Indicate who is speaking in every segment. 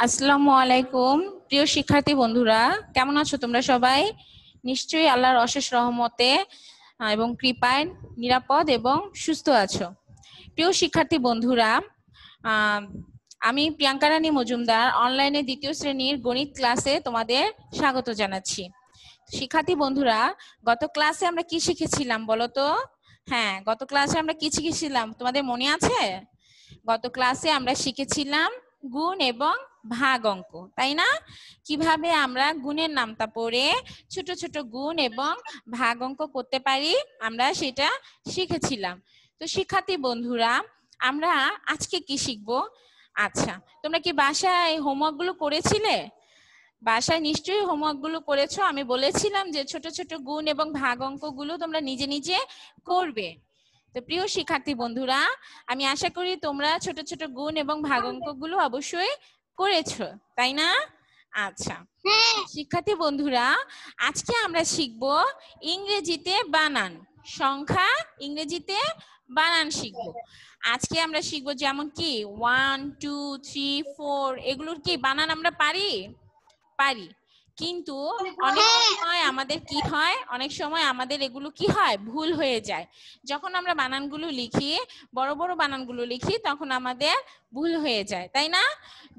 Speaker 1: আসসালামু আলাইকুম প্রিয় শিক্ষার্থী বন্ধুরা, কেমন আছো তোমরা সবাই? নিশ্চয়ই আল্লাহর অশেষ রহমতে এবং কৃপায় নিরাপদ এবং সুস্থ আছো। প্রিয় শিক্ষার্থী বন্ধুরা, আমি প্রিয়াঙ্কা রানী মজুমদার অনলাইনে দ্বিতীয় শ্রেণীর গণিত ক্লাসে তোমাদের স্বাগত জানাচ্ছি। শিক্ষার্থী বন্ধুরা, গত ক্লাসে আমরা কি শিখেছিলাম বলো তো? হ্যাঁ, গত ক্লাসে আমরা কি শিখেছিলাম তোমাদের মনে আছে? গত ক্লাসে আমরা শিখেছিলাম গুণ এবং ভাগ অঙ্ক, তাই না? কিভাবে আমরা গুণের নামতা পড়ে ছোট ছোট গুণ এবং ভাগ অঙ্ক করতে পারি আমরা সেটা শিখেছিলাম। তো শিক্ষার্থী বন্ধুরা, আমরা আজকে কি শিখবো? আচ্ছা, তোমরা কি বাসায় হোমওয়ার্ক গুলো করেছিলে? বাসায় নিশ্চয়ই হোমওয়ার্ক গুলো করেছো। আমি বলেছিলাম যে ছোট ছোট গুণ এবং ভাগ অঙ্ক গুলো তোমরা নিজে নিজে করবে। তো প্রিয় শিক্ষার্থী বন্ধুরা, আমি আশা করি তোমরা ছোট ছোট গুণ এবং ভাগ অঙ্কগুলো অবশ্যই করেছো, তাই না? আচ্ছা শিক্ষার্থী বন্ধুরা, আজকে আমরা শিখব ইংরেজিতে বানান, সংখ্যা ইংরেজিতে বানান শিখব। আজকে আমরা শিখব যেমন কি 1 2 3 4 এগুলোর কি বানান আমরা পারি? কিন্তু অনেক সময় আমাদের কি হয়, অনেক সময় আমাদের এগুলো কি হয়, ভুল হয়ে যায়। যখন আমরা বানানগুলো লিখি, বড় বড় বানানগুলো লিখি, তখন আমাদের ভুল হয়ে যায়, তাই না?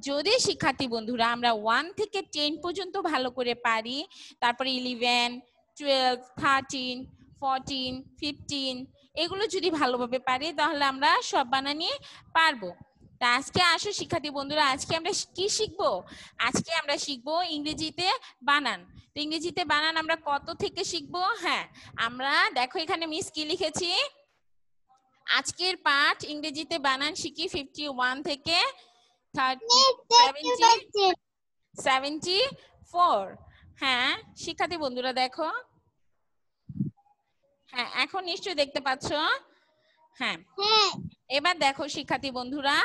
Speaker 1: যদি শিক্ষার্থী বন্ধুরা আমরা 1 থেকে 10 পর্যন্ত ভালো করে পারি, তারপরে 11 12 13 14 15 এগুলো যদি ভালোভাবে পারি, তাহলে আমরা সব বানানই পারবো। তা আজকে আসো শিক্ষার্থী বন্ধুরা, আজকে আমরা কি শিখবো? আজকে আমরা শিখবো ইংরেজিতে বানান। তো ইংরেজিতে বানান আমরা কত থেকে শিখবো? হ্যাঁ, আমরা দেখো এখানে মিস কি লিখেছি, আজকের পাঠ ইংরেজিতে বানান শিখি 51 থেকে 74। হ্যাঁ শিক্ষার্থী বন্ধুরা দেখো, হ্যাঁ এখন নিশ্চয়ই দেখতে পাচ্ছ। হ্যাঁ এবার দেখো শিক্ষার্থী বন্ধুরা,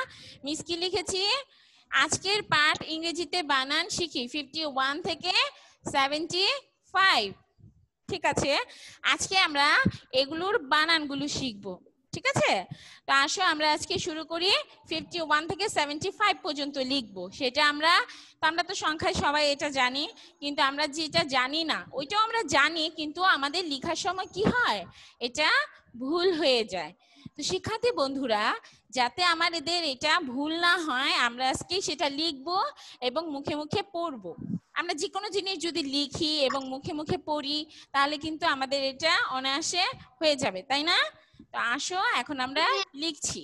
Speaker 1: মিস কি লিখেছি, আজকের পাঠ ইংরেজিতে বানান শিখি 51 থেকে 75। ঠিক আছে, আজকে আমরা এগুলোর বানানগুলো শিখবো। ঠিক আছে, তো আসো আমরা আজকে শুরু করি। 51 থেকে 75 পর্যন্ত লিখবো, সেটা আমরা তো সংখ্যায় সবাই এটা জানি, কিন্তু আমরা যেটা জানি না ওইটাও আমরা জানি, কিন্তু আমাদের লেখার সময় কি হয়, এটা ভুল হয়ে যায়। তো শিক্ষার্থী বন্ধুরা, যাতে আমাদের এটা ভুল না হয়, আমরা আজকে সেটা লিখবো এবং মুখে মুখে পড়বো। আমরা যে কোনো জিনিস যদি লিখি এবং মুখে মুখে পড়ি, তাহলে কিন্তু আমাদের এটা অনায়াসে হয়ে যাবে, তাই না? তো আসো এখন আমরা লিখছি।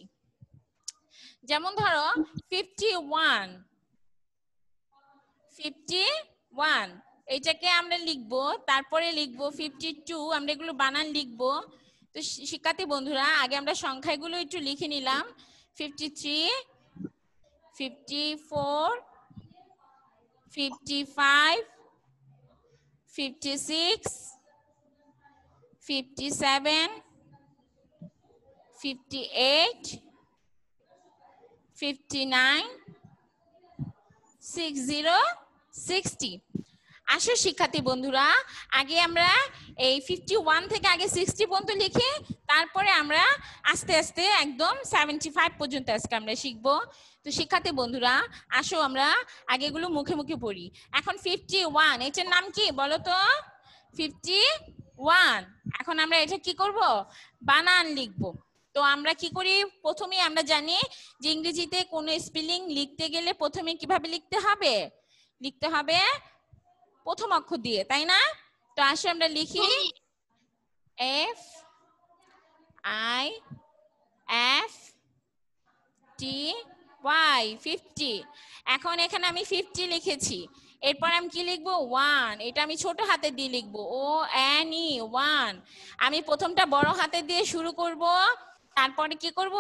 Speaker 1: যেমন ধরো 51 এইটাকে আমরা লিখবো, তারপরে লিখবো 52, আমরা এগুলো বানান লিখবো। তো শিক্ষার্থী বন্ধুরা, আগে আমরা সংখ্যাগুলো একটু লিখে নিলাম। 53 54 55 56 57 58 59 60 60। আসো শিক্ষার্থী বন্ধুরা, আগে আমরা এই 51 থেকে আগে 60 পর্যন্ত লিখি, তারপরে আমরা আস্তে আস্তে একদম 75 পর্যন্ত আজকে আমরা শিখবো। তো শিক্ষার্থী বন্ধুরা, আসো আমরা আগে এগুলো মুখে মুখে পড়ি। এখন 51 এটার নাম কি বলো তো? 51। এখন আমরা এটা কি করব, বানান লিখবো। তো আমরা কি করি, প্রথমে আমরা জানি যে ইংরেজিতে কোনো স্পেলিং লিখতে গেলে প্রথমে কিভাবে লিখতে হবে, প্রথম অক্ষর দিয়ে, তাই না? তো আসো আমরা লিখি F I F T Y 50। এখন এখানে আমি 50 লিখেছি, এরপর আমি কি লিখবো, 1। এটা আমি ছোট হাতে দিয়ে লিখবো, ONE 1। আমি প্রথমটা বড় হাতে দিয়ে শুরু করব, তারপরে কি করব,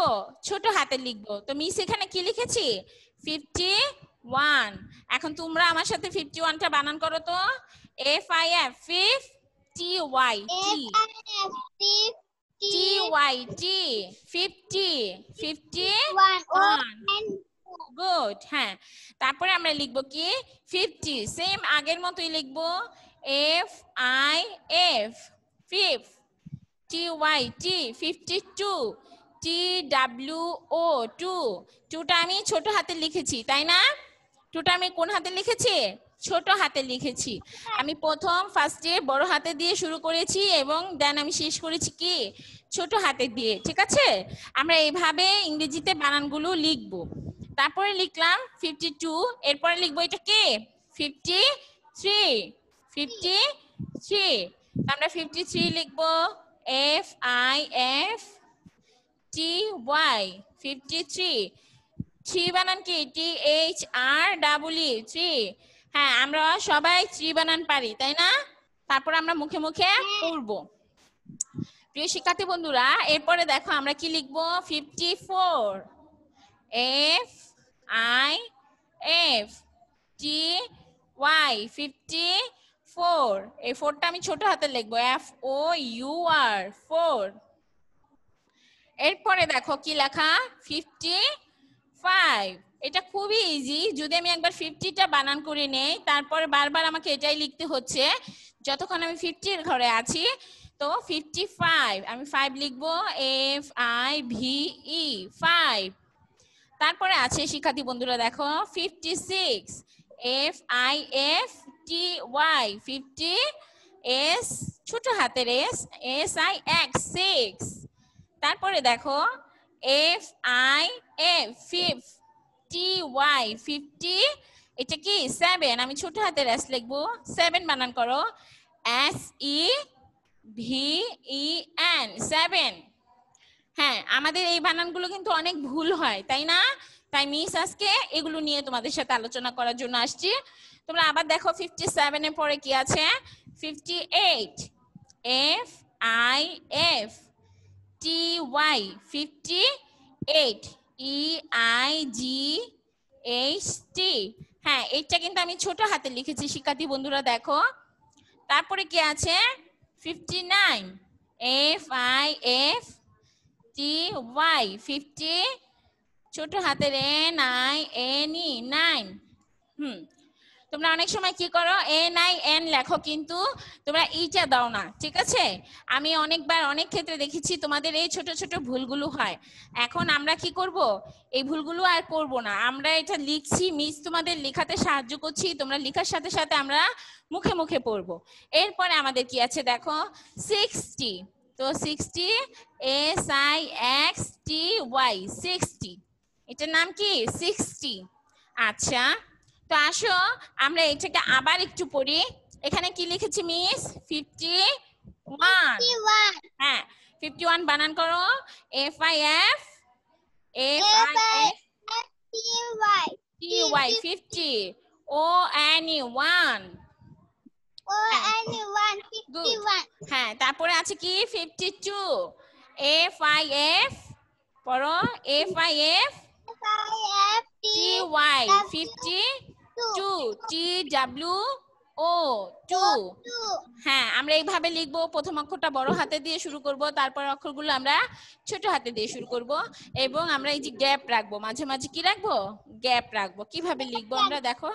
Speaker 1: ছোট হাতে লিখবো। তো মিস এখানে কি লিখেছি, 51। এখন তোমরা আমার সাথে 51টা বানান করো তো, FIF 51। গুড। হ্যাঁ, তারপরে আমরা লিখবো কি 50, সেম আগের মতোই লিখবো FIF 5। TY T 52 TWO 2টা আমি ছোট হাতে লিখেছি তাই না? 2টা আমি কোন হাতে লিখেছি? ছোট হাতে লিখেছি। আমি প্রথম ফার্স্টে বড় হাতে দিয়ে শুরু করেছি এবং দেন আমি শেষ করেছি কি ছোট হাতে দিয়ে, ঠিক আছে? আমরা এইভাবে ইংরেজিতে বানানগুলো লিখব। তারপরে লিখলাম 52, এরপরে লিখবো এটা কি 53 আমরা 53 লিখবো FIFTY 53 3 বানান কি THREE 3। হ্যাঁ, আমরা সবাই 3 বানান পারি তাই না? তারপর আমরা মুখে মুখে পড়বো। প্রিয় শিক্ষার্থী বন্ধুরা, এরপরে দেখো আমরা কি লিখবো 54 FIFTY 54। এই 4টা আমি ছোট হাতে লিখবো FOUR 4। এরপরে দেখো কি লেখা 55। এটা খুবই ইজি, যদি আমি একবার 50টা বানান করে নেই তারপরে বারবার আমাকে এটাই লিখতে হচ্ছে যতক্ষণ আমি 50 এর ঘরে আছি। তো 55 আমি 5 লিখবো FIVE 5। তারপরে আছে শিক্ষার্থী বন্ধুরা দেখো 56 FIFTY 50 S ছোট হাতের SIX 6। তারপরে দেখো FIFTY 50 এটা কি 7, আমি ছোট হাতের S লিখবো 7 বানান করো SEVEN 7। হ্যাঁ, আমাদের এই বানানগুলো কিন্তু অনেক ভুল হয় তাই না? তাই মিস আজকে এগুলো নিয়ে তোমাদের সাথে আলোচনা করার জন্য আসছি। তোমরা আবার দেখো 57 এর পরে কি আছে 58 FIFTY 58 EIGHT। হ্যাঁ, এটা কিন্তু আমি ছোট হাতে লিখেছি শিক্ষার্থী বন্ধুরা দেখো। তারপরে কি আছে 59 FIFTY 50 ছোট হাতের NINE 9। তোমরা অনেক সময় কি করো NIN লেখো কিন্তু তোমরা ইটা দাও না, ঠিক আছে? আমি অনেকবার অনেক ক্ষেত্রে দেখেছি তোমাদের এই ছোট ছোট ভুলগুলো হয়। এখন আমরা কি করব, এই ভুলগুলো আর করব না। আমরা এটা লিখছি, মিস তোমাদের লেখাতে সাহায্য করছি, তোমরা লেখার সাথে সাথে আমরা মুখে মুখে পড়বো। এরপরে আমাদের কি আছে দেখো 60। তো 60 SIXTY 60, এটার নাম কি 60। আচ্ছা, তো আসো আমরা এটাকে আবার একটু পড়ি। এখানে কি লিখেছি মিস 51। হ্যাঁ, 51 বানান করো FIF TY 50 ONE 1। হ্যাঁ, তারপরে আছে কি 52 FIF পড়ো FIF TY 52 TWO 2। হ্যাঁ, আমরা এইভাবে লিখবো। প্রথম অক্ষরটা বড় হাতে দিয়ে শুরু করব, তারপর অক্ষরগুলো আমরা ছোট হাতে দিয়ে শুরু করব এবং আমরা এই যে গ্যাপ রাখবো, মাঝে মাঝে কি রাখবো গ্যাপ রাখবো। কিভাবে লিখবো আমরা দেখো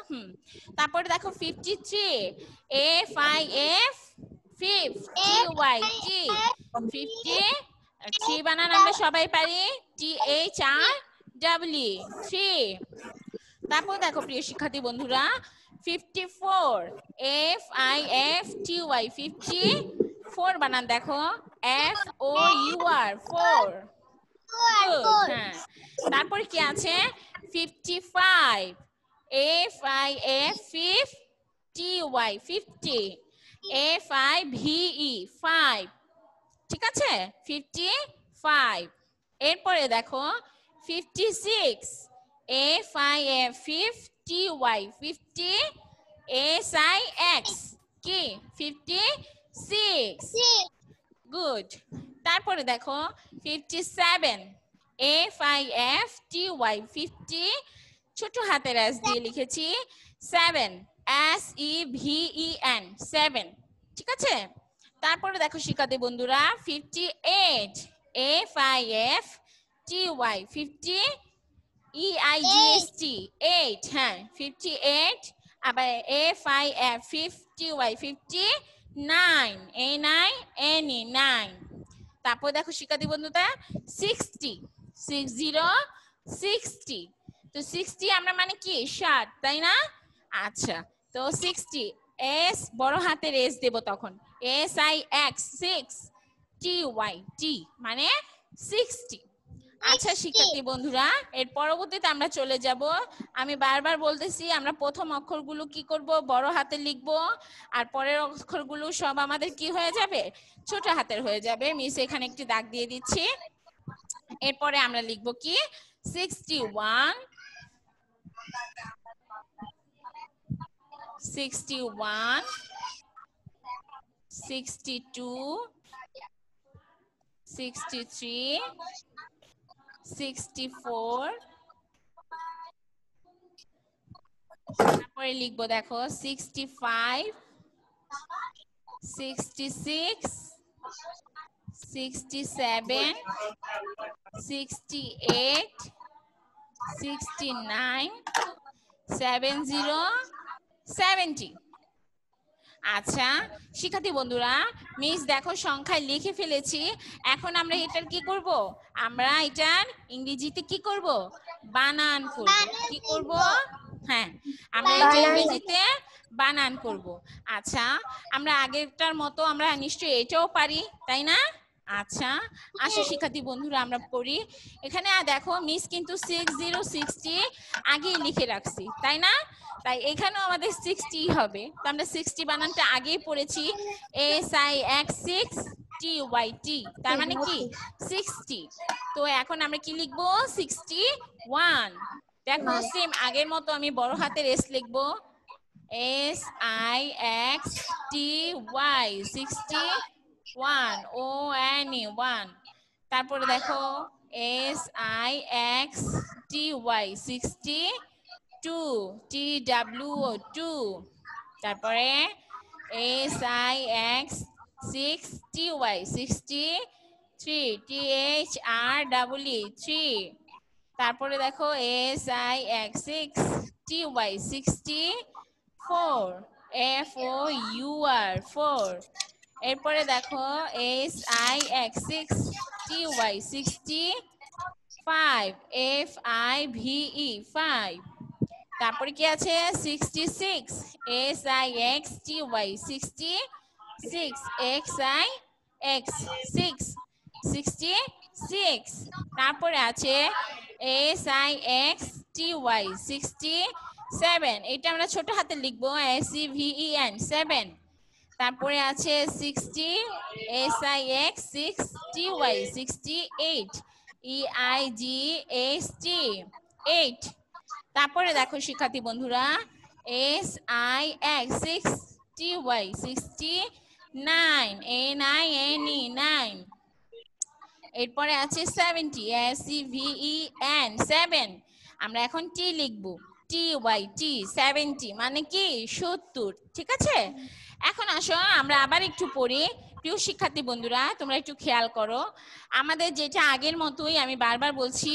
Speaker 1: তারপরে দেখো 53 FIF 50Y T 50 3 বানান আমরা সবাই পারি THRW 3। তারপর দেখো প্রিয় শিক্ষার্থী বন্ধুরা 54 FIFTY 54 বানান দেখো FOUR 4। হ্যাঁ, তারপরে কি আছে 55 FIFTY 50 FIVE 5। ঠিক আছে 55। এরপরে দেখো 56 FIFTY 50 SIX কি 56। গুড। তারপরে দেখো 57 FIFTY 50 ছোট হাতের S দিয়ে লিখেছি 7 SEVEN 7। ঠিক আছে, তারপরে দেখো শিক্ষার্থী বন্ধুরা 58 FIFTY 50 EIGHT 8। হ্যাঁ 58 আবার FIFTY 50 9 A9 NE 9। তারপর দেখো শিক্ষার্থী বন্ধুরা 60 60 তো 60 আমরা মানে কি 60 তাই না? আচ্ছা তো 60 এস বড় হাতের এস দেব তখন SIX 6 TY T মানে 60। আচ্ছা শিক্ষার্থী বন্ধুরা এর পরবর্তীতে আমরা চলে যাব। আমি বারবার বলতেছি আমরা প্রথম অক্ষরগুলো কি করব বড় হাতে লিখব আর পরের অক্ষরগুলো সব আমাদের কি হয়ে যাবে ছোট হাতের হয়ে যাবে। মিস এখানে একটি দাগ দিয়ে দিচ্ছি। এরপরে আমরা লিখব কি 61 61 62 63 64 তারপরে লিখবো দেখো 65 66 67 68 69 70 70। আচ্ছা শিক্ষার্থী বন্ধুরা মিস দেখো সংখ্যায় লিখে ফেলেছি। এখন আমরা এটার কি করব আমরা এটার ইংরেজিতে কি করব বানান করব। কি করব হ্যাঁ আমরা এটা ইংরেজিতে বানান করব। আচ্ছা আমরা আগেরটার মতো আমরা নিশ্চয়ই এটাও পারি তাই না? আচ্ছা আসো শিক্ষার্থী বন্ধুরা আমরা পড়ি। এখানে দেখো মিস কিন্তু 6060 আগেই লিখে রাখছি তাই না? তাই এখানেও আমাদের 60 হবে। তো আমরা 60 বানানটা আগেই পড়েছি SIX 6 TYT তার মানে কি 60। তো এখন আমরা কি লিখবো 61। দেখো সেম আগের মতো আমি বড় হাতের S লিখবো SIX TY 61 ONE 1। তারপরে দেখো SIX TY 62 TWO 2। তারপরে SIX 6 TY 63 THREE 3। তারপরে দেখো SIX 6 TY 64 FOUR 4। এরপরে দেখো SIX 6 TY 65 FIVE 5। তারপরে কি আছে 66 SIX TY 66 XIX 6 66। তারপরে আছে SIX TY 67 এটা আমরা ছোট হাতে লিখবো SEVEN 7। তারপরে আছে 60 SIX 6 TY 68 EIGHT 8। তারপরে দেখো শিক্ষার্থী বন্ধুরা SIX 6 TY 69 NINE 9। এরপরে আছে 70 SEVEN 7। আমরা এখন টি লিখবো TYT 70 মানে কি 70। ঠিক আছে এখন আসো আমরা আবার একটু পড়ি। প্রিয় শিক্ষার্থী বন্ধুরা তোমরা একটু খেয়াল করো আমাদের যেটা আগের মতোই আমি বারবার বলছি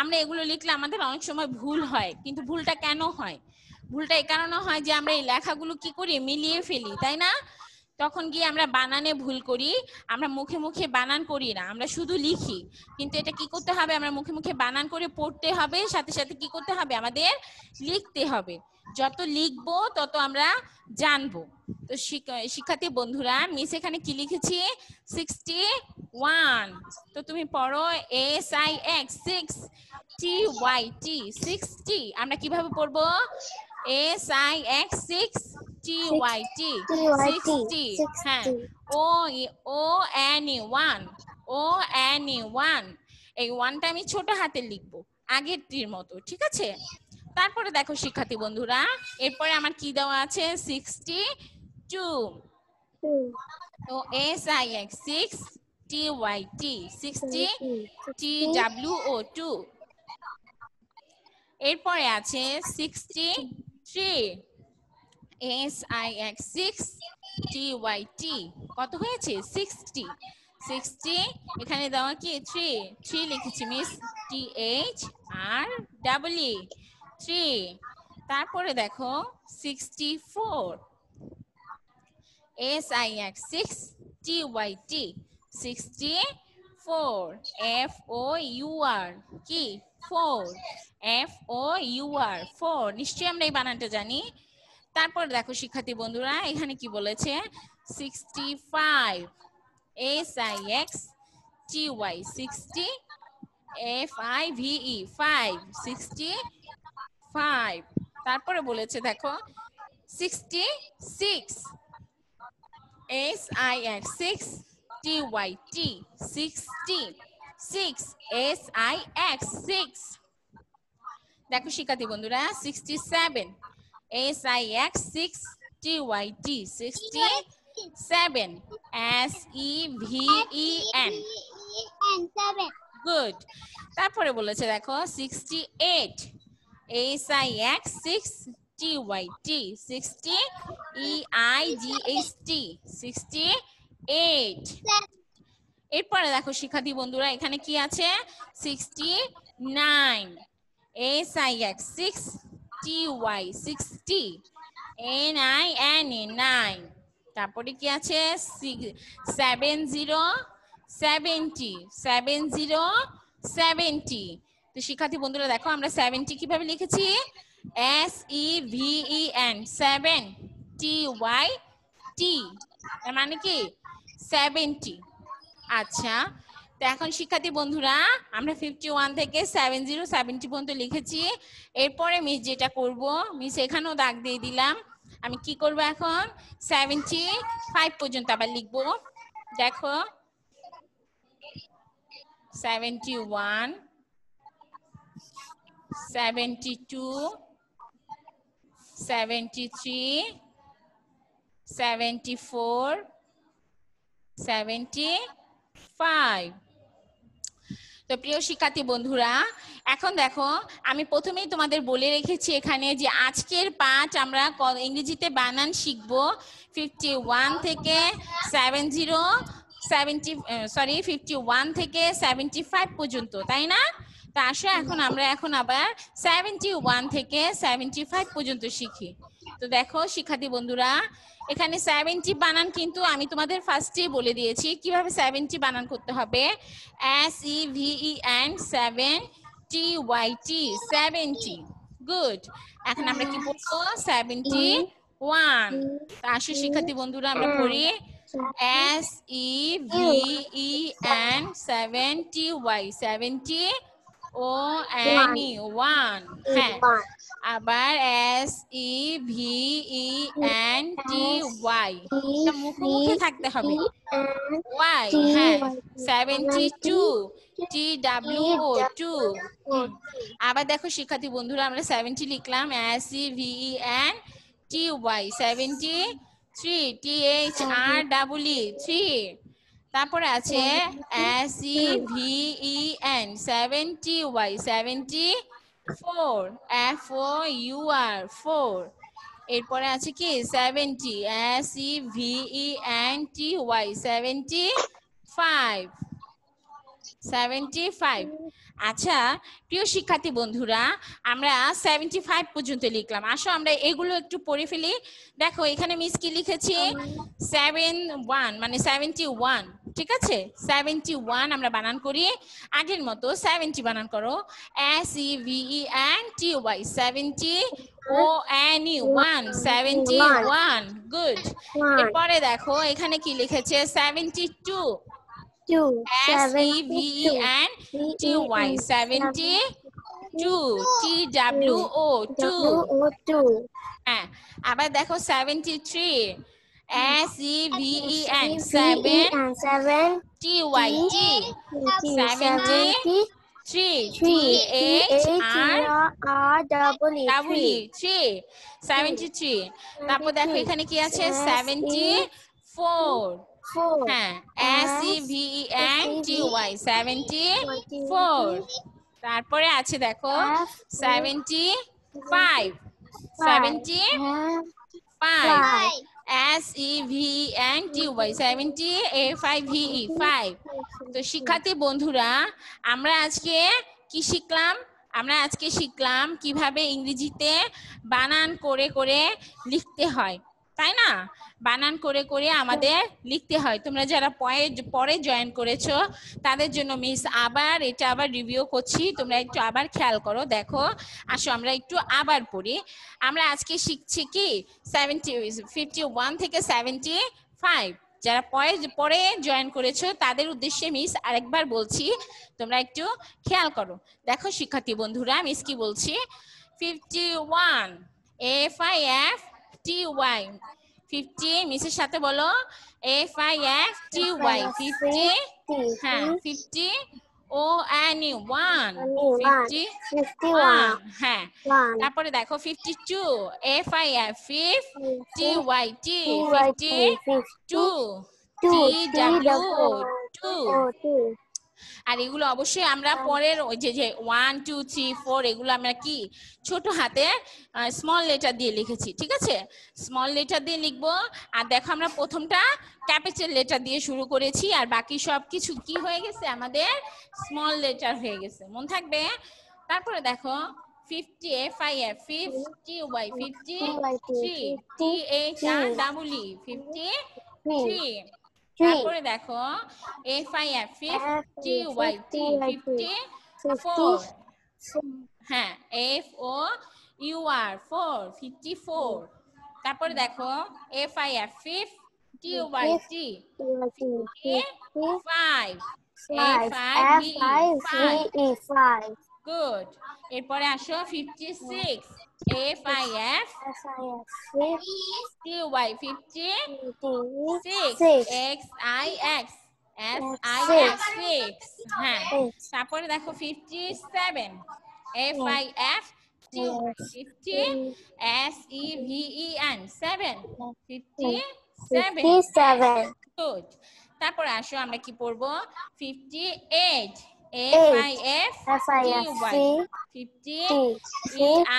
Speaker 1: আমরা এগুলো লিখলে আমাদের অনেক সময় ভুল হয়। কিন্তু ভুলটা কেন হয়? ভুলটা এই কারণে হয় যে আমরা এই লেখাগুলো কি করি মিলিয়ে ফেলি তাই না? তখন গিয়ে আমরা বানানে ভুল করি। আমরা মুখে মুখে বানান করি না আমরা শুধু লিখি। কিন্তু এটা কি করতে হবে আমরা মুখে মুখে বানান করে পড়তে হবে সাথে সাথে কি করতে হবে আমাদের লিখতে হবে। যত লিখবো তত আমরা জানবো। তো শিক্ষার্থী বন্ধুরা মিস এখানে কি লিখেছি 61। তো তুমি পড়ো SIX 6 TYT 60। আমরা কিভাবে পড়বো SIX 6 TYT 60। হ্যাঁ ONE 1 ONE 1 এই 1টা আমি ছোট হাতে লিখবো আগের টির মতো। ঠিক আছে তারপরে দেখো শিক্ষার্থী বন্ধুরা এরপরে আমার কি দেওয়া আছে 62। তো SIX 6 TYT 60 TWO 2। এরপরে আছে 63 SIX 6 TYT কত হয়েছে 60 60 এখানে দেওয়া কি 3 লিখেছি মিস THREE 3। তারপরে দেখো 64 SIX 6 TYT 64 ফোর, FOUR কি ফোর, FOUR ফোর, নিশ্চয়ই আমরা এই বানানটা জানি। তারপর দেখো শিক্ষার্থী বন্ধুরা এখানে কি বলেছে 65, SIXTY 60, FIVE 5, 65। তারপরে বলেছে দেখো 66, SIX 6TYT 60, 6 SIX 6। দেখো শিক্ষার্থী বন্ধুরা 67, SIX 6TYT 67, SEVEN গুড। তারপরে বলেছে দেখো 68, SIX 6TYT 60, EIGHT 68। এরপরে দেখো শিক্ষার্থী বন্ধুরা এখানে কি আছে 69, SIX 6TY 60, NINE 9। তারপরে কি আছে 70, 70, 70। তো শিক্ষার্থী বন্ধুরা দেখো আমরা 70 কিভাবে লিখেছি SEVEN 7 TYT, এর মানে কি 70। আচ্ছা, তো এখন শিক্ষার্থী বন্ধুরা আমরা 51 থেকে 70 পর্যন্ত লিখেছি। এরপরে মিস যেটা করব, মিস এখানেও দাগ দিয়ে দিলাম, আমি কি করব এখন 75 পর্যন্ত আবার লিখব। দেখো 71, 72, 73, 74, 75। তো প্রিয় শিক্ষার্থী বন্ধুরা এখন দেখো আমি প্রথমেই তোমাদের বলে রেখেছি এখানে যে আজকের পাঠ আমরা ইংরেজিতে বানান শিখবো 51 থেকে 51 থেকে 75 পর্যন্ত, তাই না? তো আসো এখন আমরা আবার 71 থেকে 75 পর্যন্ত শিখি। তো দেখো শিক্ষার্থী বন্ধুরা এখানে 70 বানান কিন্তু আমি তোমাদের ফার্স্টেই বলে দিয়েছি কিভাবে 70 বানান করতে হবে। SEVEN 7TYT 70 good. এখন আমরা কি পড়বো 71। আসো শিক্ষার্থী বন্ধুরা আমরা পড়ি SEVEN 70Y 70 ONE 1। হ্যাঁ আবার SEVENTY, এটা মুখে থাকতে হবে Y। হ্যাঁ 72 TWO 2। আবার দেখো শিক্ষার্থী বন্ধুরা আমরা 70 লিখলাম SEVENTY 73 THREE 3। তারপরে আছে SEVEN 70Y 74 FOUR 4। এরপরে আছে কি 70 SEVENTY 75। আচ্ছা প্রিয় শিক্ষার্থী বন্ধুরা আমরা 75 পর্যন্ত লিখলাম। আসো আমরা এগুলো একটু পড়ে ফেলি। দেখো এখানে মিস কি লিখেছি 71 মানে 71, ঠিক আছে 71 আমরা বানান করি আগের মতো 70 বানান করো SEVENTY 70 ONE 1 71 গুড। এরপরে দেখো এখানে কি লিখেছে 72 SEVENTY 72 TWO 2। হ্যাঁ আবার দেখো 73 SEVEN 7 TYT 73 THREE 73। তারপর দেখো এখানে কি আছে 74। হ্যাঁ SEVENTY 74। তারপরে আছে দেখো 75 SEVENTY 70 FIVE 5। তো শিক্ষার্থী বন্ধুরা আমরা আজকে কি শিখলাম? আমরা আজকে শিখলাম কিভাবে ইংরেজিতে বানান করে করে লিখতে হয়, তাই না? বানান করে করে আমাদের লিখতে হয়। তোমরা যারা পরে জয়েন করেছো তাদের জন্য মিস এটা আবার রিভিউ করছি, তোমরা একটু আবার খেয়াল করো। দেখো, আসো আমরা একটু আবার পড়ি। আমরা আজকে শিখছি কি 51 থেকে 75। যারা পরে জয়েন করেছো তাদের উদ্দেশ্যে মিস আরেকবার বলছি, তোমরা একটু খেয়াল করো। দেখো শিক্ষার্থী বন্ধুরা, মিস কি বলছি, 51 FIFTY 50, মিসের সাথে বলো FIFTY 50। হ্যাঁ 50 ONU 1 51। হ্যাঁ তারপরে দেখো 52 FIFTYT 52 TW 2। আর এগুলো অবশ্যই আমরা পরের ওই যে 1 2 3 4 এগুলো আমরা কি ছোট হাতে স্মল লেটার দিয়ে লিখেছি, ঠিক আছে? স্মল লেটার দিয়ে লিখবো। আর দেখো আমরা প্রথমটা ক্যাপিটাল লেটার দিয়ে শুরু করেছি, আর বাকি সব কিছু কি হয়ে গেছে আমাদের স্মল লেটার হয়ে গেছে, মন থাকবে। তারপরে দেখো 50 FIF 50Y 53 THREE 53। তারপরে দেখো FIF 50YT 54। হ্যাঁ FOUR 4 54। তারপরে দেখো FIF 50YT 55 FIVE 5। গুড। এরপরে আসো 56 FIF TY 56 XIX SIX 6। হ্যাঁ তারপরে দেখো 57 FIF 50 SEVEN 7 57। গুড। তারপরে আসো আমরা কি পড়বো 58 FIF TY 50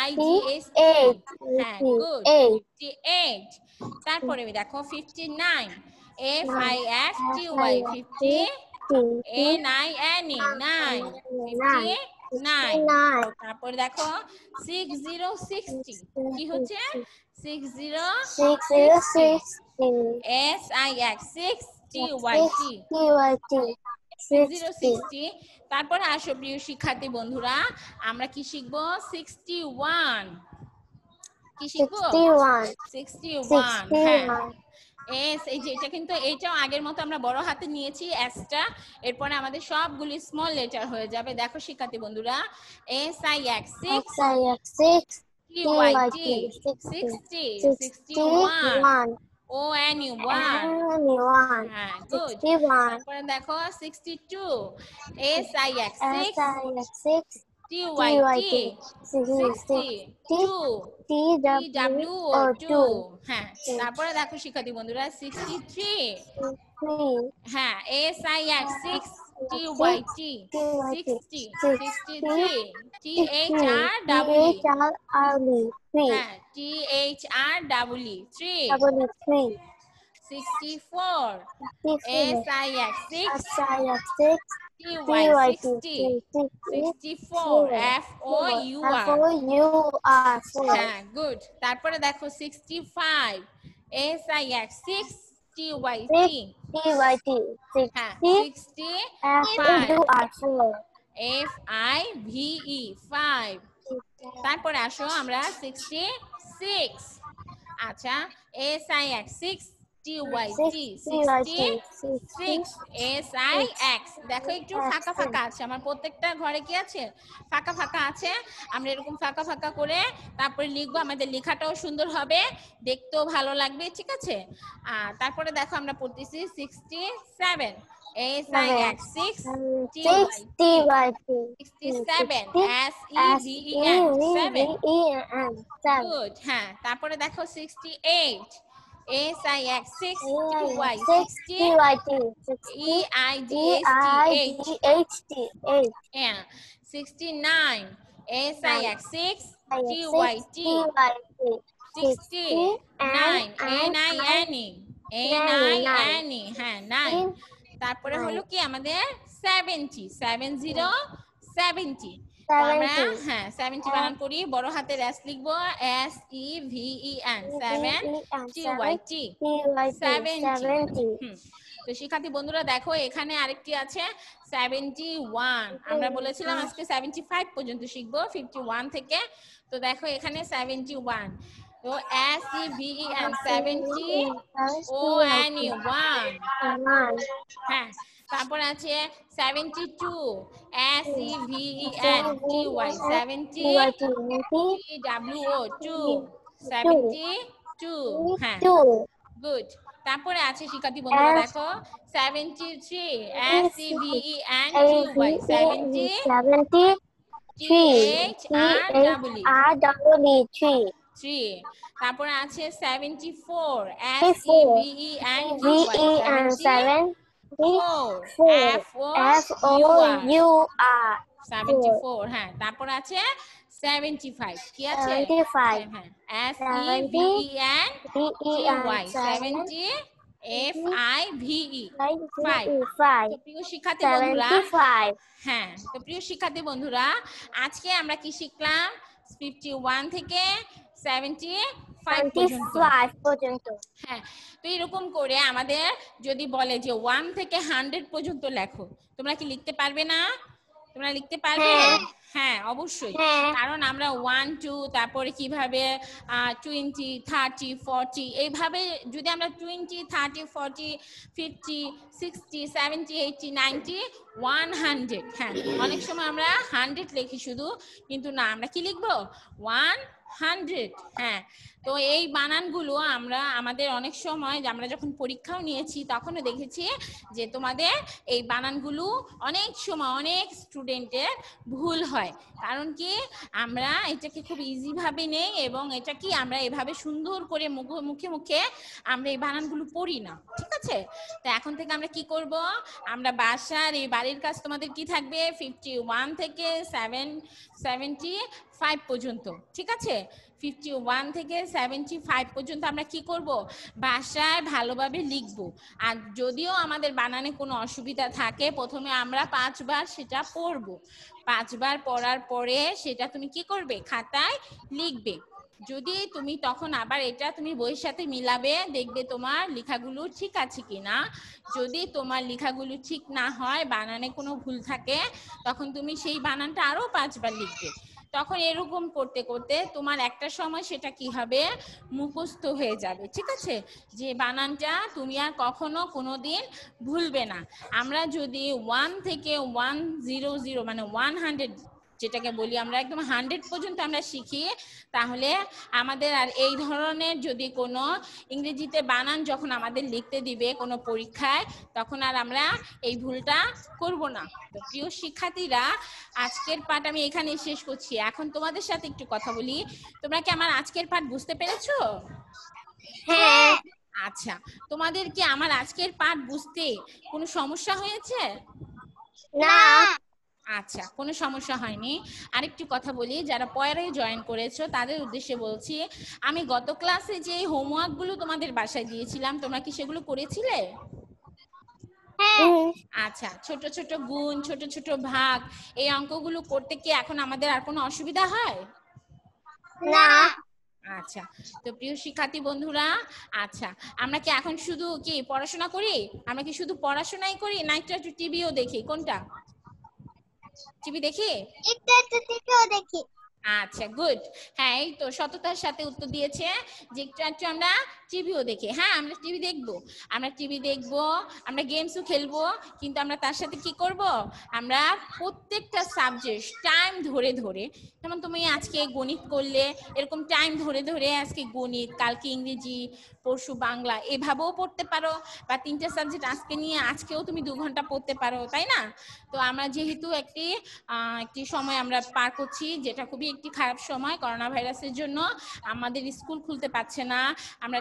Speaker 1: AIDS 8। হ্যাঁ গুড 58। তারপরে দেখো 59 FIF TY 50 NINE 9 59। তারপরে দেখো 6060 কি হচ্ছে 6060 SIX 6TYT 6060। তারপরে আসো প্রিয় শিক্ষার্থী বন্ধুরা, আমরা কি শিখবো 61। কি শিখবো 61। হ্যাঁ এই যে এটা কিন্তু এইটাও আগের মতো আমরা বড় হাতে নিয়েছি এসটা, এরপরে আমাদের সবগুলি স্মল লেটার হয়ে যাবে। দেখো শিক্ষার্থী বন্ধুরা SIX 6 TYT 60 61 ONU 1। হ্যাঁ গুড। তারপরে দেখো 62 SIX 6 TYT 62 TWO 2। হ্যাঁ তারপরে দেখো শিক্ষার্থী বন্ধুরা 63 হ্যাঁ SIX 6 TYT 60 63 THREE হ্যাঁ THREE 3 64 SIX 6 TY 60 64 FOUR 4। হ্যাঁ গুড। তারপরে দেখো 65 SIX 6 TYT হ্যাঁ 65 FIVE 5। তারপরে আসো আমরা 66 আচ্ছা SIX 6 TYT 66 SIX। দেখো একটু ফাঁকা ফাঁকা আছে, আমার প্রত্যেকটা ঘরে কি আছে ফাঁকা ফাঁকা আছে। আমরা এরকম ফাঁকা ফাঁকা করে তারপরে লিখবো, আমাদের লেখাটাও সুন্দর হবে, দেখতেও ভালো লাগবে, ঠিক আছে? তারপরে দেখো আমরা পড়তেছি 67 SIX 6 TYT 67 SEVEN 7। গুড। হ্যাঁ তারপরে দেখো 68 SIX 6 TY 60 EIDST 8। Yeah 69 SIX 6 TYT 69 NINE হ্যাঁ 9। তারপরে হলো কি আমাদের 70 70 তো আমরা হ্যাঁ 70 বানান করি, বড় হাতের S লিখবো, SEVEN 70 70। তো শিক্ষার্থী বন্ধুরা দেখো এখানে আরেকটি আছে 71। আমরা বলেছিলাম আজকে 75 পর্যন্ত শিখবো 51 থেকে। তো দেখো এখানে 71, তো SEVEN 1 হ্যাঁ। তারপর আছে 72 SEVENTY 72 হ্যাঁ গুড। তারপরে আছে শিক্ষার্থী বন্ধুরা দেখো 73 SEVENTY 3। তারপরে আছে 74 SEVENTY 74 হ্যাঁ। তারপর আছে 75, কি আছে হ্যাঁ SEVENTY 5। তো প্রিয় শিক্ষার্থী বন্ধুরা হ্যাঁ, তো প্রিয় শিক্ষার্থী বন্ধুরা আজকে আমরা কি শিখলাম 51 থেকে 75 পর্যন্ত। হ্যাঁ, তো এরকম করে আমাদের যদি বলে যে 1 থেকে 100 পর্যন্ত লেখো, তোমরা কি লিখতে পারবে না? তোমরা লিখতে পারবে? হ্যাঁ অবশ্যই, কারণ আমরা 1 2 তারপরে কিভাবে 20 30 40 এইভাবে যদি আমরা 20 30 40 50 60 70 80 90 100 হ্যাঁ অনেক সময় আমরা 100 লিখি শুধু, কিন্তু না আমরা কি লিখবো 100 হ্যাঁ। তো এই বানানগুলো আমরা আমাদের অনেক সময় আমরা যখন পরীক্ষাও নিয়েছি তখনও দেখেছি যে তোমাদের এই বানানগুলো অনেক সময় অনেক স্টুডেন্টের ভুল হয়। কারণ কি আমরা এটাকে খুব ইজি ভাবে নেই এবং এটা কি আমরা এভাবে সুন্দর করে মুখে মুখে আমরা এই বানানগুলো পড়ি না, ঠিক আছে? তো এখন থেকে আমরা কি করব, আমরা বাসার এই বাড়ির কাজ তোমাদের কি থাকবে 51 থেকে 75 পর্যন্ত, ঠিক আছে? 51 থেকে 75 পর্যন্ত আমরা কি করব, ভাষায় ভালোভাবে লিখব। আর যদিও আমাদের বানানে কোনো অসুবিধা থাকে প্রথমে আমরা 5 বার সেটা পড়ব, 5 বার পড়ার পরে সেটা তুমি কি করবে, খাতায় লিখবে। যদি তুমি তখন আবার এটা তুমি বইয়ের সাথে মিলাবে, দেখবে তোমার লেখাগুলো ঠিক আছে কিনা। যদি তোমার লেখাগুলো ঠিক না হয়, বানানে কোনো ভুল থাকে, তখন তুমি সেই বানানটা আরো 5 বার লিখবে। তখন এরকম করতে করতে তোমার একটা সময় সেটা কি হবে, মুখস্থ হয়ে যাবে, ঠিক আছে? যে বানানটা তুমি আর কখনো কোনোদিন ভুলবে না। আমরা যদি 1 থেকে 100 মানে 100 যেটাকে বলি আমরা একদম 100 পর্যন্ত আমরা শিখি, তাহলে আমাদের আর এই ধরনের যদি কোনো ইংরেজিতে বানান যখন আমাদের লিখতে দিবে কোনো পরীক্ষায়, তখন আর আমরা এই ভুলটা করব না। তো প্রিয় শিক্ষার্থীরা আজকের পাঠ আমি এখানে শেষ করছি। এখন তোমাদের সাথে একটু কথা বলি, তোমরা কি আমার আজকের পাঠ বুঝতে পেরেছো?
Speaker 2: হ্যাঁ।
Speaker 1: আচ্ছা, তোমাদের কি আমার আজকের পাঠ বুঝতে কোনো সমস্যা হয়েছে?
Speaker 2: না।
Speaker 1: আচ্ছা, কোনো সমস্যা হয়নি। আরেকটি কথা বলি, যারা পরে জয়েন করেছো তাদের উদ্দেশ্যে বলছি, আমি গত ক্লাসে যে হোমওয়ার্কগুলো তোমাদের বাসায় দিয়েছিলাম, তোমরা কি সেগুলো করেছিলে? আচ্ছা, ছোট ছোট গুণ, ছোট ছোট ভাগ, এই অঙ্কগুলো করতে কি এখন আমাদের আর কোনো অসুবিধা হয়?
Speaker 2: না।
Speaker 1: আচ্ছা, তো প্রিয় শিক্ষার্থী বন্ধুরা, আচ্ছা আমরা কি এখন শুধু কি পড়াশোনা করি? আমরা কি শুধু পড়াশোনাই করি না একটু টিভিও দেখি? কোনটা? টিভি দেখি?
Speaker 2: একটু টিভিও দেখি।
Speaker 1: আচ্ছা গুড। হ্যাঁ, এই তো সততার সাথে উত্তর দিয়েছে যে একটু আমরা টিভিও দেখি। হ্যাঁ, আমরা টিভি দেখবো, আমরা টিভি দেখবো, আমরা গেমসও খেলবো, কিন্তু আমরা তার সাথে কি করব, আমরা প্রত্যেকটা সাবজেক্ট টাইম ধরে ধরে, যেমন তুমি আজকে গণিত করলে এরকম টাইম ধরে ধরে আজকে গণিত, কালকে ইংরেজি, পরশু বাংলা, এভাবেও পড়তে পারো। বা 3টে সাবজেক্ট আজকে নিয়ে আজকেও তুমি 2 ঘন্টা পড়তে পারো, তাই না? তো আমরা যেহেতু একটি সময় আমরা পার করছি, যেটা খুবই একটি খারাপ সময়, করোনা ভাইরাসের জন্য আমাদের স্কুল খুলতে পারছে না, আমরা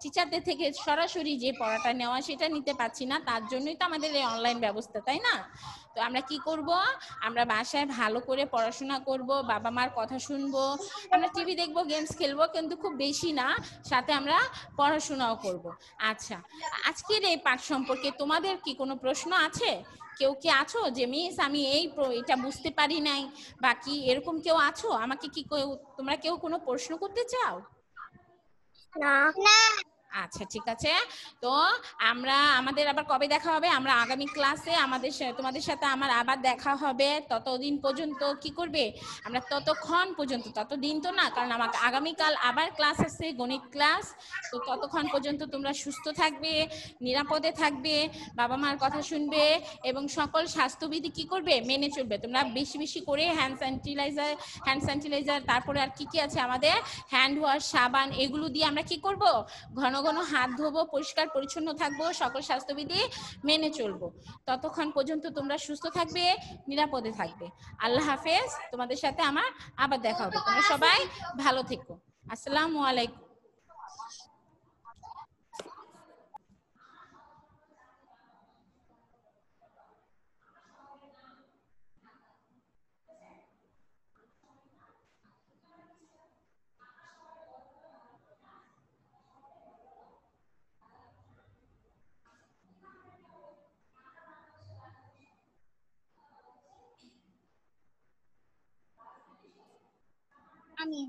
Speaker 1: টিচারদের থেকে সরাসরি যে পড়াটা নেওয়া সেটা নিতে পারছি না, তার জন্যই তো আমাদের এই অনলাইন ব্যবস্থা, তাই না? তো আমরা কি করব, আমরা বাসায় ভালো করে পড়াশোনা করব, বাবা মার কথা শুনবো, আমরা টিভি দেখবো, গেমস খেলবো, কিন্তু খুব বেশি না, সাথে আমরা পড়াশোনাও করব। আচ্ছা, আজকের এই পাঠ সম্পর্কে তোমাদের কি কোনো প্রশ্ন আছে? কেউ কি আছো যে মিস আমি এটা বুঝতে পারি নাই, বা কি এরকম কেউ আছো? আমাকে কি তোমরা কেউ কোনো প্রশ্ন করতে চাও?
Speaker 2: না না
Speaker 1: আচ্ছা, ঠিক আছে। তো আমাদের আবার কবে দেখা হবে? আমরা আগামী ক্লাসে তোমাদের সাথে আমার আবার দেখা হবে। ততদিন পর্যন্ত কি করবে, আমরা ততক্ষণ পর্যন্ত, ততদিন তো না, কারণ আমাকে আগামীকাল আবার ক্লাস আছে, গণিত ক্লাস। তো ততক্ষণ পর্যন্ত তোমরা সুস্থ থাকবে, নিরাপদে থাকবে, বাবা মার কথা শুনবে, এবং সকল স্বাস্থ্যবিধি কি করবে, মেনে চলবে। তোমরা বেশি বেশি করে হ্যান্ড স্যানিটাইজার, তারপরে আর কি কি আছে আমাদের, হ্যান্ড ওয়াশ, সাবান, এগুলো দিয়ে আমরা কি করব, ঘন ঘন হাত ধোবো, পরিষ্কার পরিচ্ছন্ন থাকবো, সকল স্বাস্থ্যবিধি মেনে চলবো। ততক্ষণ পর্যন্ত তোমরা সুস্থ থাকবে, নিরাপদে থাকবে। আল্লাহ হাফেজ। তোমাদের সাথে আমার আবার দেখা হবে। তোমরা সবাই ভালো থেকো। আসসালামু আলাইকুম।
Speaker 2: আমি